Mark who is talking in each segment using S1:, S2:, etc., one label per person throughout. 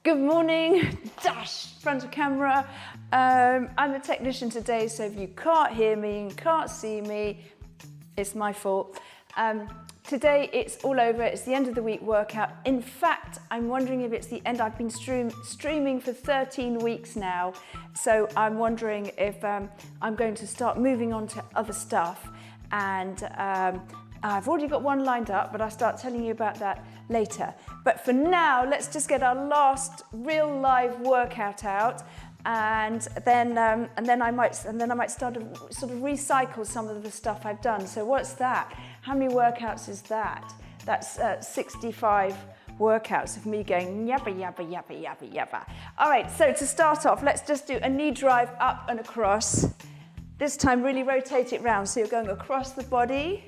S1: Good morning, dash, front of camera. I'm a technician today, so if you can't hear me and can't see me, it's my fault. Today it's all over, it's the end of the week workout. In fact, I'm wondering if it's the end. I've been streaming for 13 weeks now, so I'm wondering if I'm going to start moving on to other stuff. And I've already got one lined up, but I'll start telling you about that later. But for now, let's just get our last real live workout out, and then I might start to sort of recycle some of the stuff I've done. So what's that? How many workouts is that? That's 65 workouts of me going yabba yabba yabba yabba yabba. All right, so to start off, let's just do a knee drive up and across. This time, really rotate it round, so you're going across the body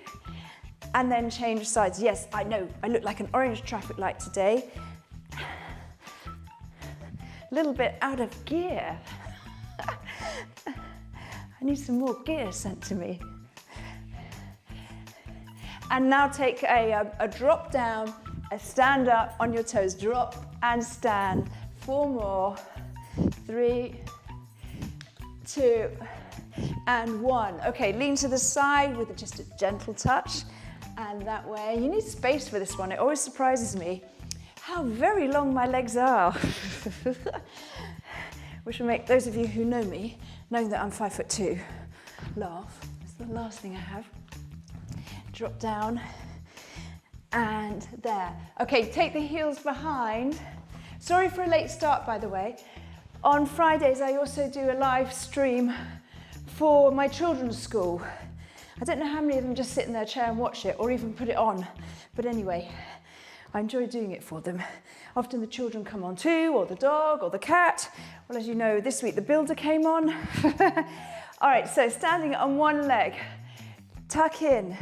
S1: and then change sides. Yes, I know, I look like an orange traffic light today. A little bit out of gear. I need some more gear sent to me. And now take a drop down, a stand up on your toes, drop and stand. 4 more, 3, 2, and 1. Okay, lean to the side with just a gentle touch. And that way, you need space for this one. It always surprises me how very long my legs are. Which will make those of you who know me, knowing that I'm 5'2", laugh. It's the last thing I have. Drop down, and there. Okay, take the heels behind. Sorry for a late start, by the way. On Fridays, I also do a live stream for my children's school. I don't know how many of them just sit in their chair and watch it, or even put it on. But anyway, I enjoy doing it for them. Often the children come on too, or the dog, or the cat. Well, as you know, this week the builder came on. All right, so standing on one leg, tuck in,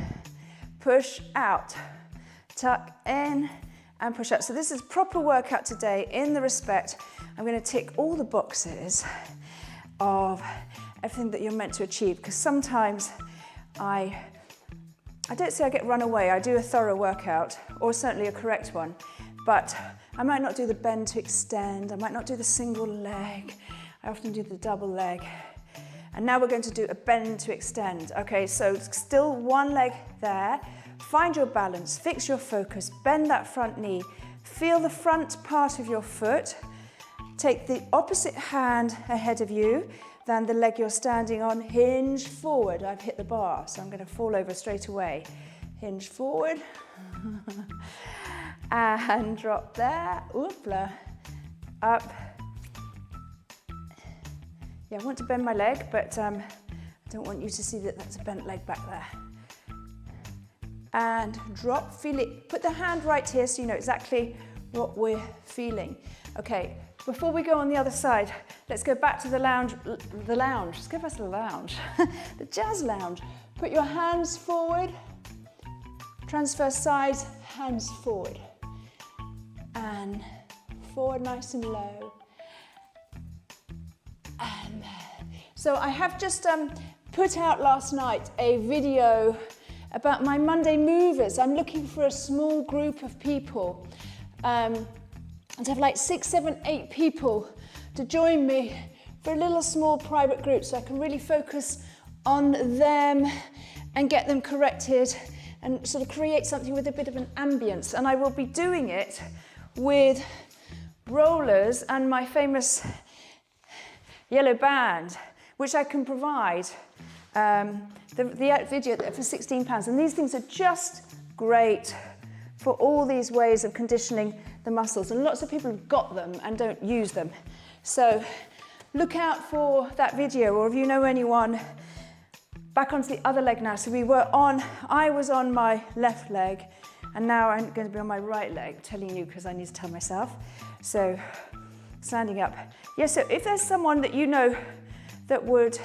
S1: push out, tuck in, and push out. So this is proper workout today in the respect, I'm going to tick all the boxes of everything that you're meant to achieve, because sometimes I don't say I get run away, I do a thorough workout, or certainly a correct one, but I might not do the bend to extend, I might not do the single leg, I often do the double leg. And now we're going to do a bend to extend. Okay, so still one leg there, find your balance, fix your focus, bend that front knee, feel the front part of your foot, take the opposite hand ahead of you, than the leg you're standing on, hinge forward. I've hit the bar, so I'm going to fall over straight away. Hinge forward, and drop there, oopla, up. Yeah, I want to bend my leg, but I don't want you to see that that's a bent leg back there. And drop, feel it, put the hand right here so you know exactly what we're feeling. Okay, before we go on the other side, let's go back to the lounge, let's go back to the lounge, the jazz lounge. Put your hands forward, transfer sides, hands forward, and forward nice and low, and there. So I have just put out last night a video about my Monday movers. I'm looking for a small group of people, and have like 6, 7, 8 people to join me for a little small private group, so I can really focus on them and get them corrected and sort of create something with a bit of an ambience. And I will be doing it with rollers and my famous yellow band, which I can provide the video for £16. And these things are just great for all these ways of conditioning the muscles, and lots of people have got them and don't use them. So look out for that video, or if you know anyone. Back onto the other leg now. So I was on my left leg, and now I'm going to be on my right leg, telling you because I need to tell myself. So standing up. Yes, so if there's someone that you know that would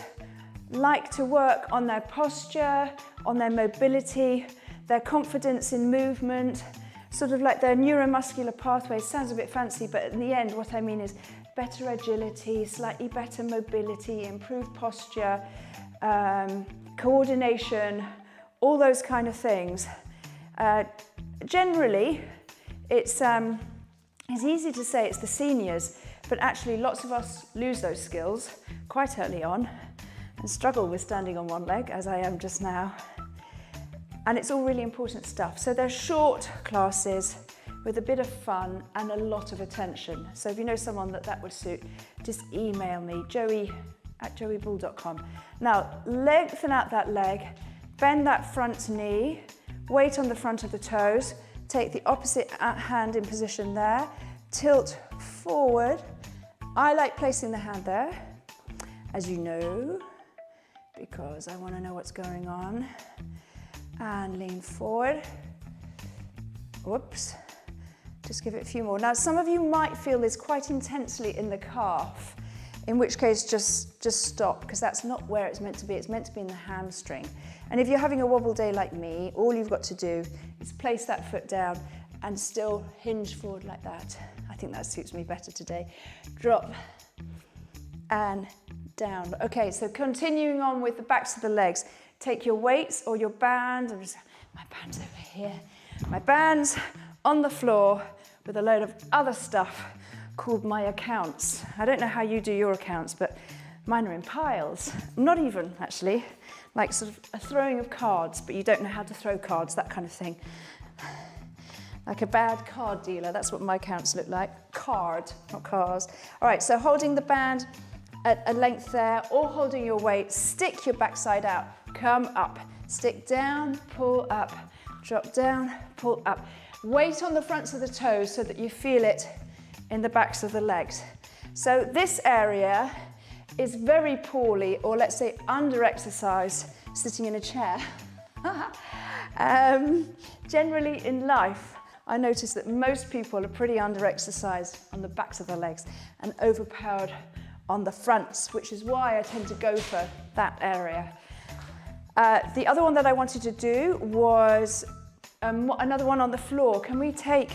S1: like to work on their posture, on their mobility, their confidence in movement, sort of like their neuromuscular pathways, sounds a bit fancy, but in the end what I mean is better agility, slightly better mobility, improved posture, coordination, all those kind of things. Generally, it's It's easy to say it's the seniors, but actually lots of us lose those skills quite early on and struggle with standing on one leg, as I am just now. And it's all really important stuff. So they're short classes with a bit of fun and a lot of attention. So if you know someone that would suit, just email me, joey@joeybull.com. Now, lengthen out that leg, bend that front knee, weight on the front of the toes, take the opposite hand in position there, tilt forward. I like placing the hand there, as you know, because I want to know what's going on. And lean forward. Whoops. Just give it a few more. Now, some of you might feel this quite intensely in the calf, in which case just stop, because that's not where it's meant to be. It's meant to be in the hamstring. And if you're having a wobble day like me, all you've got to do is place that foot down and still hinge forward like that. I think that suits me better today. Drop and down. Okay, so continuing on with the backs of the legs. Take your weights or your band. My band's over here. My band's on the floor with a load of other stuff called my accounts. I don't know how you do your accounts, but mine are in piles. Not even, actually, like sort of a throwing of cards, but you don't know how to throw cards, that kind of thing. Like a bad card dealer, that's what my accounts look like. Card, not cars. All right, so holding the band at a length there, or holding your weight, stick your backside out, come up, stick down, pull up, drop down, pull up. Weight on the fronts of the toes so that you feel it in the backs of the legs. So this area is very poorly, or let's say under-exercised, sitting in a chair. Generally in life, I notice that most people are pretty under-exercised on the backs of the legs and overpowered on the fronts, which is why I tend to go for that area. The other one that I wanted to do was another one on the floor. Can we take,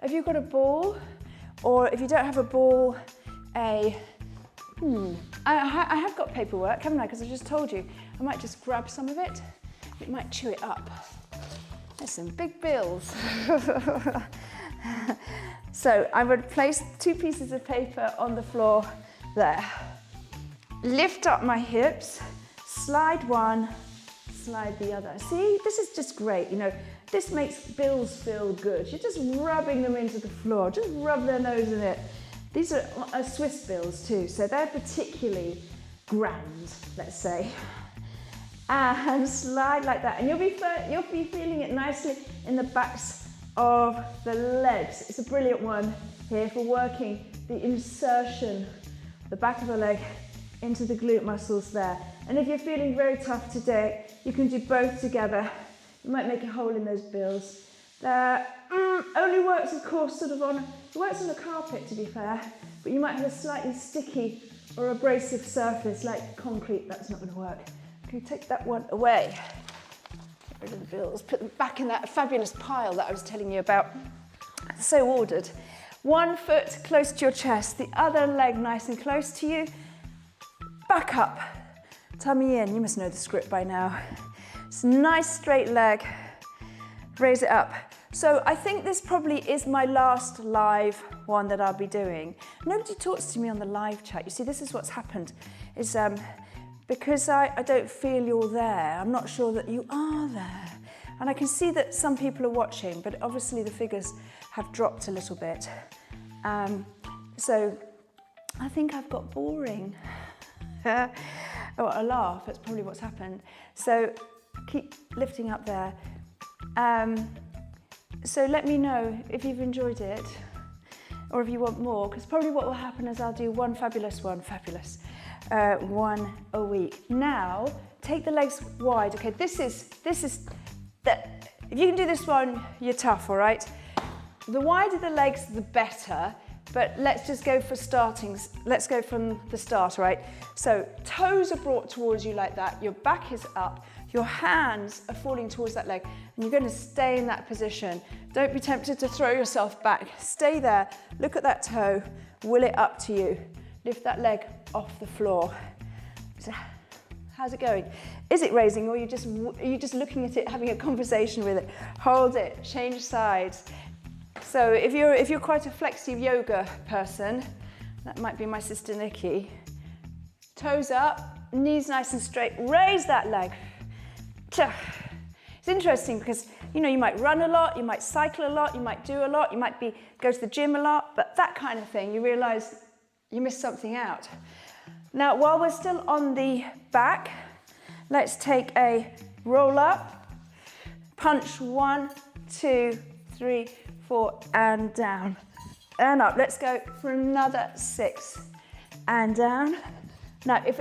S1: have you got a ball? Or if you don't have a ball, I have got paperwork, haven't I? Because I just told you. I might just grab some of it. It might chew it up. There's some big bills. So I would place 2 pieces of paper on the floor there. Lift up my hips, slide one, slide the other. See, this is just great, you know. This makes bills feel good. You're just rubbing them into the floor. Just rub their nose in it. These are Swiss bills too, so they're particularly grand, let's say. And slide like that. And you'll be feeling it nicely in the backs of the legs. It's a brilliant one here for working the insertion, the back of the leg into the glute muscles there. And if you're feeling very tough today, you can do both together. You might make a hole in those bills. Only works, of course, sort of it works on the carpet, to be fair, but you might have a slightly sticky or abrasive surface like concrete. That's not going to work. Okay, take that one away. Get rid of the bills. Put them back in that fabulous pile that I was telling you about. So ordered. One foot close to your chest, the other leg nice and close to you. Back up, tummy in. You must know the script by now. It's a nice straight leg. Raise it up. So I think this probably is my last live one that I'll be doing. Nobody talks to me on the live chat. You see, this is what's happened. Is because I don't feel you're there, I'm not sure that you are there. And I can see that some people are watching, but obviously the figures have dropped a little bit. So I think I've got boring. Oh, a laugh, that's probably what's happened. So keep lifting up there. So let me know if you've enjoyed it or if you want more, because probably what will happen is I'll do one a week. Now, take the legs wide. Okay, this is that. If you can do this one, you're tough, all right? The wider the legs, the better, but let's just go for startings. Let's go from the start, all right? So toes are brought towards you like that, your back is up, your hands are falling towards that leg, and you're going to stay in that position. Don't be tempted to throw yourself back. Stay there, look at that toe, will it up to you. Lift that leg off the floor. So, how's it going? Is it raising, or are you just looking at it, having a conversation with it? Hold it, change sides. So if you're quite a flexi yoga person, that might be my sister Nikki. Toes up, knees nice and straight, raise that leg. It's interesting because, you know, you might run a lot, you might cycle a lot, you might do a lot, you might go to the gym a lot, but that kind of thing, you realize you missed something out. Now, while we're still on the back, let's take a roll up, punch 1, 2, 3, 4, and down, and up. Let's go for another 6, and down. Now, if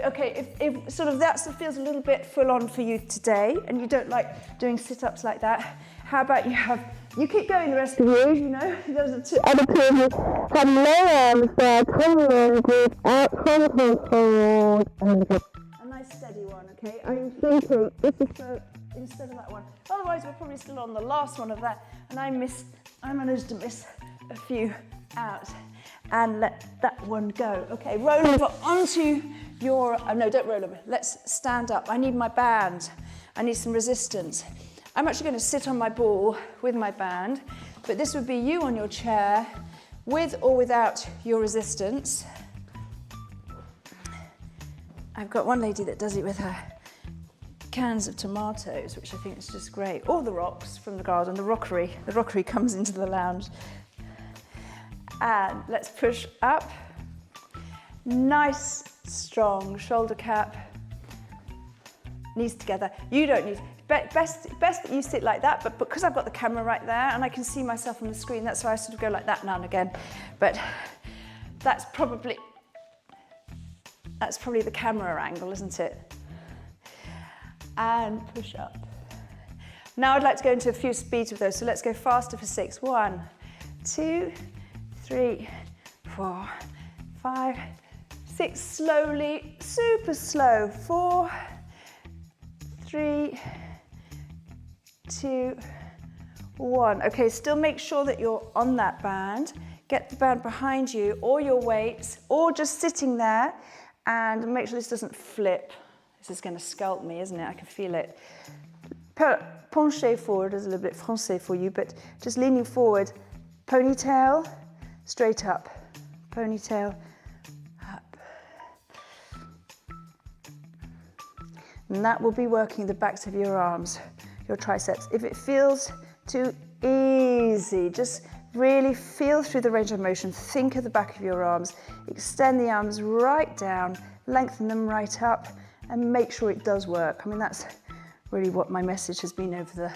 S1: sort of that feels a little bit full on for you today, and you don't like doing sit-ups like that, how about you keep going the rest of the year, you know, those are 2 other people have low arms there, come group out, come forward, and a nice steady one, okay? I'm thinking, this is so, instead of that one. Otherwise, we're probably still on the last one of that, and I managed to miss a few out. And let that one go. Okay, roll over onto your, no, don't roll over. Let's stand up. I need my band. I need some resistance. I'm actually going to sit on my ball with my band, but this would be you on your chair with or without your resistance. I've got one lady that does it with her cans of tomatoes, which I think is just great, or the rocks from the garden, the rockery. The rockery comes into the lounge. And let's push up. Nice, strong shoulder cap. Knees together. You don't need, best that you sit like that, but because I've got the camera right there and I can see myself on the screen, that's why I sort of go like that now and again. But that's probably the camera angle, isn't it? And push up. Now I'd like to go into a few speeds with those, so let's go faster for 6. 1, 2, 3, 4, 5, 6, slowly, super slow. 4, 3, 2, 1. Okay, still make sure that you're on that band. Get the band behind you, or your weights, or just sitting there, and make sure this doesn't flip. This is going to scalp me, isn't it? I can feel it. Pencher forward is a little bit français for you, but just leaning forward, ponytail, straight up, ponytail, up. And that will be working the backs of your arms, your triceps. If it feels too easy, just really feel through the range of motion. Think of the back of your arms. Extend the arms right down, lengthen them right up, and make sure it does work. I mean, that's really what my message has been over the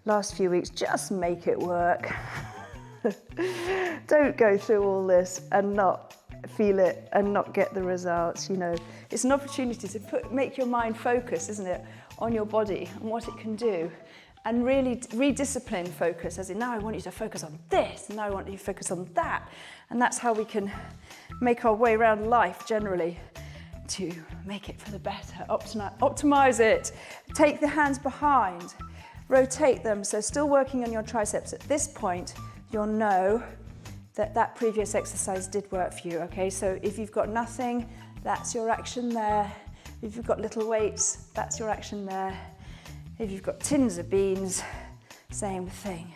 S1: last few weeks. Just make it work. Don't go through all this and not feel it and not get the results, you know. It's an opportunity to make your mind focus, isn't it, on your body and what it can do, and really rediscipline focus, as in now I want you to focus on this, and now I want you to focus on that. And that's how we can make our way around life generally, to make it for the better, optimize it. Take the hands behind, rotate them, so still working on your triceps. At this point, you'll know that that previous exercise did work for you, okay? So if you've got nothing, that's your action there. If you've got little weights, that's your action there. If you've got tins of beans, same thing.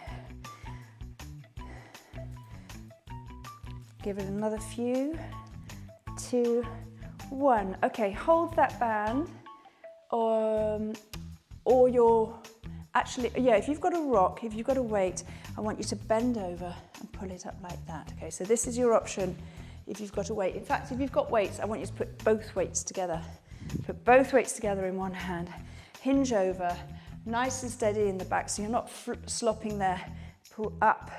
S1: Give it another few, 2, 1. Okay, hold that band, or your, actually, yeah, if you've got a rock, if you've got a weight, I want you to bend over and pull it up like that. Okay, so this is your option if you've got a weight. In fact, if you've got weights, I want you to put both weights together. Put both weights together in one hand. Hinge over, nice and steady in the back, so you're not slopping there. Pull up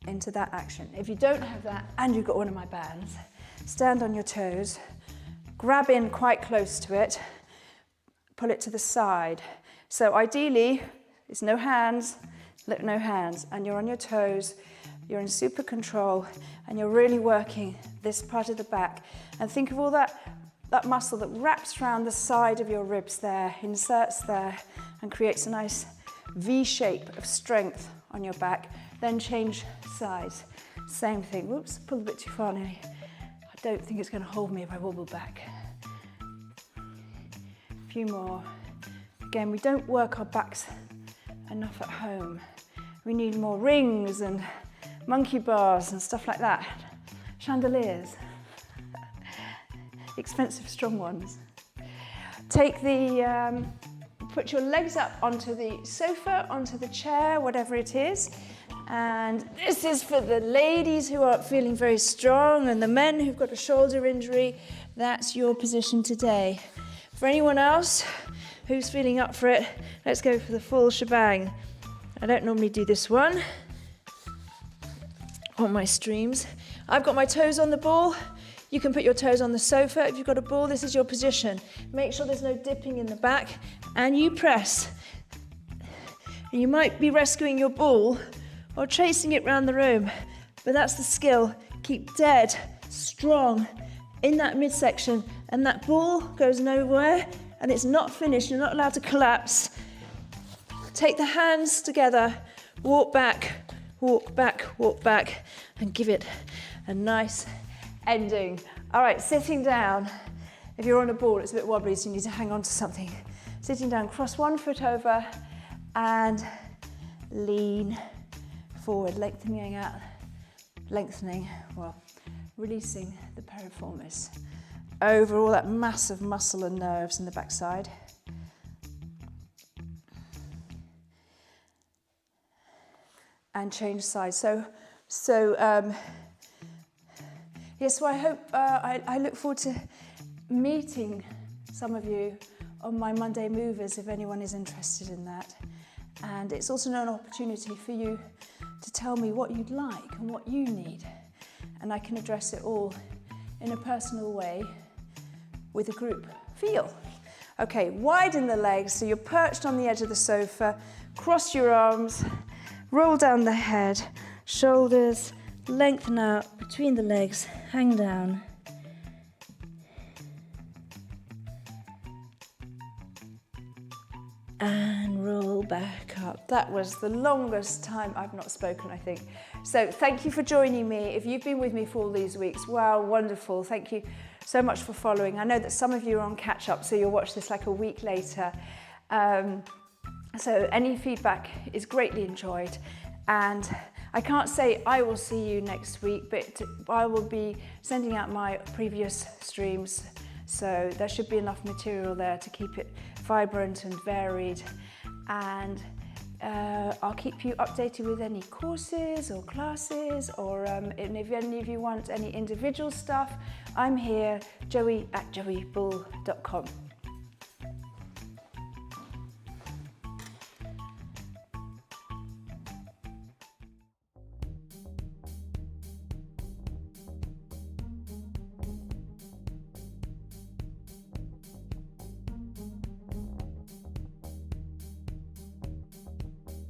S1: into that action. If you don't have that, and you've got one of my bands, stand on your toes, grab in quite close to it, pull it to the side. So ideally, it's no hands, no hands, and you're on your toes, you're in super control, and you're really working this part of the back. And think of all that muscle that wraps around the side of your ribs there, inserts there, and creates a nice V shape of strength on your back. Then change sides. Same thing. Whoops, pulled a bit too far nearly. I don't think it's going to hold me if I wobble back. A few more. Again, we don't work our backs enough at home. We need more rings and monkey bars and stuff like that. Chandeliers. Expensive, strong ones. Take the, put your legs up onto the sofa, onto the chair, whatever it is. And this is for the ladies who aren't feeling very strong and the men who've got a shoulder injury. That's your position today. For anyone else who's feeling up for it, let's go for the full shebang. I don't normally do this one on my streams. I've got my toes on the ball. You can put your toes on the sofa. If you've got a ball, this is your position. Make sure there's no dipping in the back and you press. And you might be rescuing your ball or chasing it around the room, but that's the skill. Keep dead, strong in that midsection, and that ball goes nowhere and it's not finished. You're not allowed to collapse. Take the hands together, walk back, and give it a nice ending. All right, sitting down. If you're on a ball, it's a bit wobbly, so you need to hang on to something. Sitting down, cross one foot over and lean forward, lengthening out, releasing the piriformis over all that massive muscle and nerves in the backside. And change sides. So I hope, I look forward to meeting some of you on my Monday Movers if anyone is interested in that. And it's also an opportunity for you to tell me what you'd like and what you need. And I can address it all in a personal way with a group feel. Okay, widen the legs so you're perched on the edge of the sofa, cross your arms, roll down the head, shoulders, lengthen out between the legs, hang down. And roll back up. That was the longest time I've not spoken, I think. So thank you for joining me. If you've been with me for all these weeks, wow, wonderful. Thank you so much for following. I know that some of you are on catch up, so you'll watch this like a week later. So any feedback is greatly enjoyed. And I can't say I will see you next week, but I will be sending out my previous streams. So there should be enough material there to keep it vibrant and varied. And I'll keep you updated with any courses or classes, or and if any of you want any individual stuff, I'm here, joey@joeybull.com.